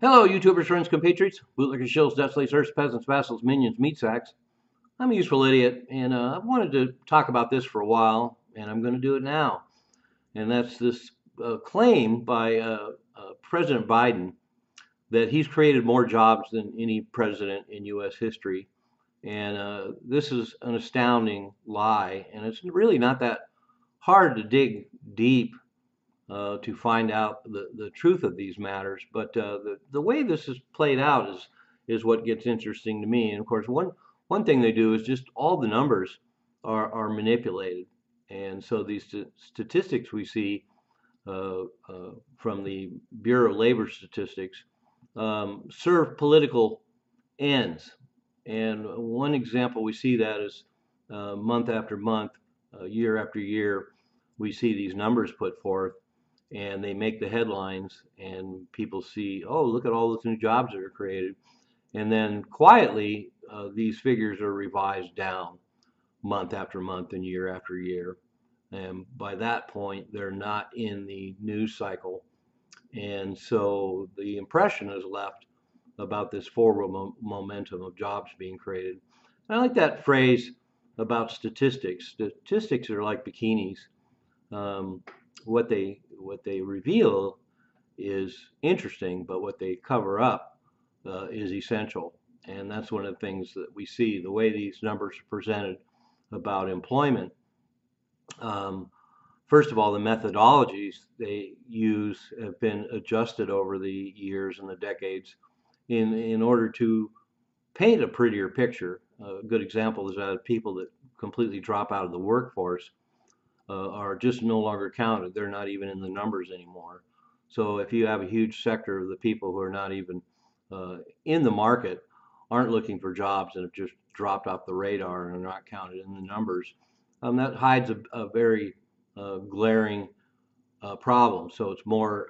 Hello, YouTubers, friends, compatriots, bootlickers, shills, death slaves, earths, peasants, vassals, minions, meat sacks. I'm a useful idiot, and I've wanted to talk about this for a while, and I'm going to do it now. And that's this claim by President Biden that he's created more jobs than any president in U.S. history. And this is an astounding lie, and it's really not that hard to dig deep to find out the truth of these matters. But the way this is played out is what gets interesting to me. And of course, one thing they do is just all the numbers are manipulated, and so these statistics we see from the Bureau of Labor Statistics serve political ends. And one example we see that is month after month, year after year, we see these numbers put forth and they make the headlines and people see, oh, look at all those new jobs that are created. And then quietly, these figures are revised down month after month and year after year. And by that point, they're not in the news cycle. And so the impression is left about this forward momentum of jobs being created. And I like that phrase about statistics. Statistics are like bikinis. Um, what they reveal is interesting, but what they cover up is essential. And that's one of the things that we see the way these numbers are presented about employment. Um, First of all, the methodologies they use have been adjusted over the years and the decades in order to paint a prettier picture. A good example is that people that completely drop out of the workforce are just no longer counted. They're not even in the numbers anymore. So if you have a huge sector of the people who are not even in the market, aren't looking for jobs and have just dropped off the radar and are not counted in the numbers, that hides a very glaring problem. So it's more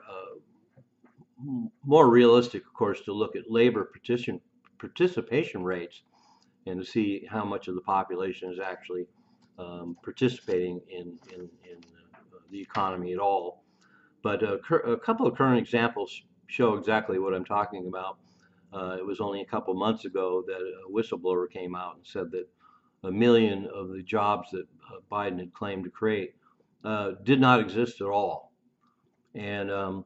realistic, of course, to look at labor participation rates and to see how much of the population is actually participating in the economy at all. But a couple of current examples show exactly what I'm talking about. It was only a couple months ago that a whistleblower came out and said that 1 million of the jobs that Biden had claimed to create did not exist at all. And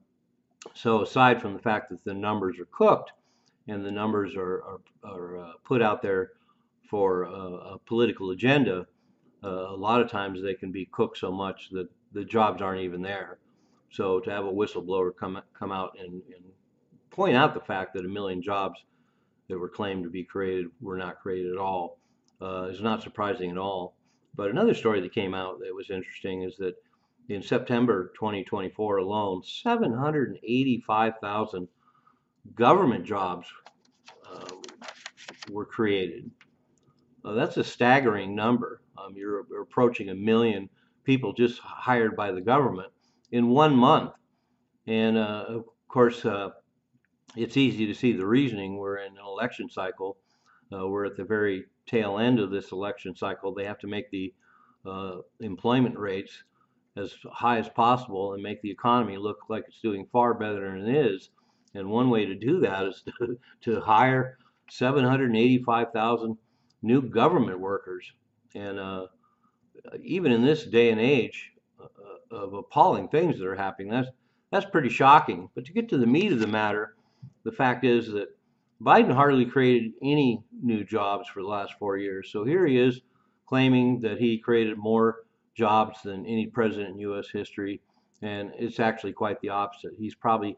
so aside from the fact that the numbers are cooked and the numbers are put out there for a political agenda, a lot of times they can be cooked so much that the jobs aren't even there. So to have a whistleblower come out and point out the fact that 1 million jobs that were claimed to be created were not created at all is not surprising at all. But another story that came out that was interesting is that in September 2024 alone, 785,000 government jobs uh, were created. That's a staggering number. You're approaching 1 million people just hired by the government in 1 month. And of course, it's easy to see the reasoning. We're in an election cycle. We're at the very tail end of this election cycle. They have to make the employment rates as high as possible and make the economy look like it's doing far better than it is. And one way to do that is to hire 785,000 new government workers. And even in this day and age of appalling things that are happening, that's pretty shocking. But to get to the meat of the matter, the fact is that Biden hardly created any new jobs for the last 4 years. So here he is claiming that he created more jobs than any president in U.S. history, and it's actually quite the opposite. He's probably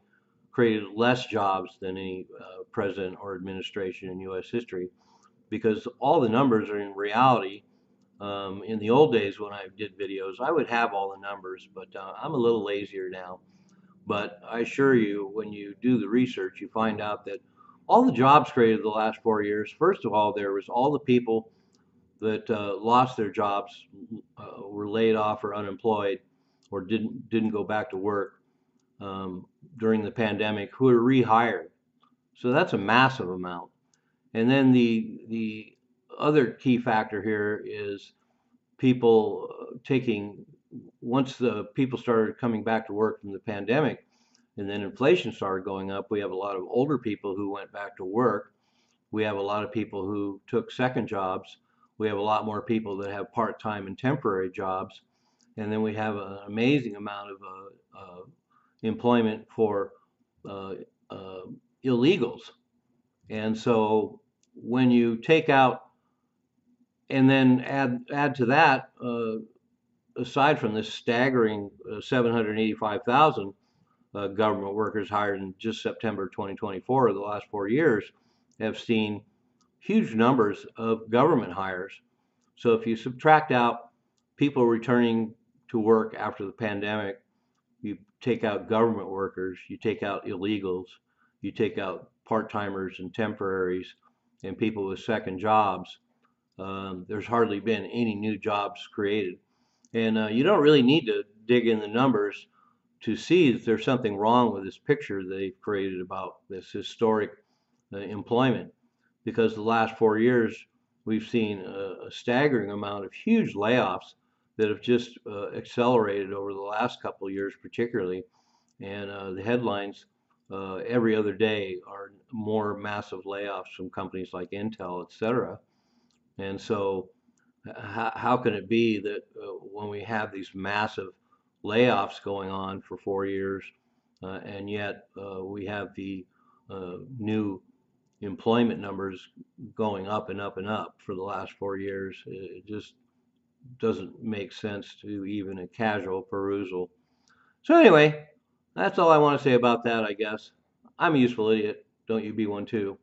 created less jobs than any president or administration in U.S. history, because all the numbers are in reality. In the old days when I did videos, I would have all the numbers, but I'm a little lazier now. But I assure you, when you do the research, you find out that all the jobs created the last 4 years, first of all, there was all the people that lost their jobs, were laid off or unemployed, or didn't go back to work during the pandemic, who were rehired. So that's a massive amount. And then the other key factor here is people taking, once the people started coming back to work from the pandemic, and then inflation started going up. We have a lot of older people who went back to work. We have a lot of people who took second jobs. We have a lot more people that have part-time and temporary jobs. And then we have an amazing amount of employment for uh, uh, illegals. And so when you take out and then add to that, aside from this staggering 785,000 government workers hired in just September 2024, the last 4 years, have seen huge numbers of government hires. So if you subtract out people returning to work after the pandemic, you take out government workers, you take out illegals, you take out part-timers and temporaries and people with second jobs, there's hardly been any new jobs created. And you don't really need to dig in the numbers to see that there's something wrong with this picture they've created about this historic employment, because the last 4 years we've seen a staggering amount of huge layoffs that have just accelerated over the last couple of years, particularly. And the headlines every other day are more massive layoffs from companies like Intel, et cetera. And so, how can it be that when we have these massive layoffs going on for 4 years, and yet we have the new employment numbers going up and up and up for the last 4 years? It just doesn't make sense to even a casual perusal. So anyway, that's all I want to say about that, I guess. I'm a useful idiot. Don't you be one too.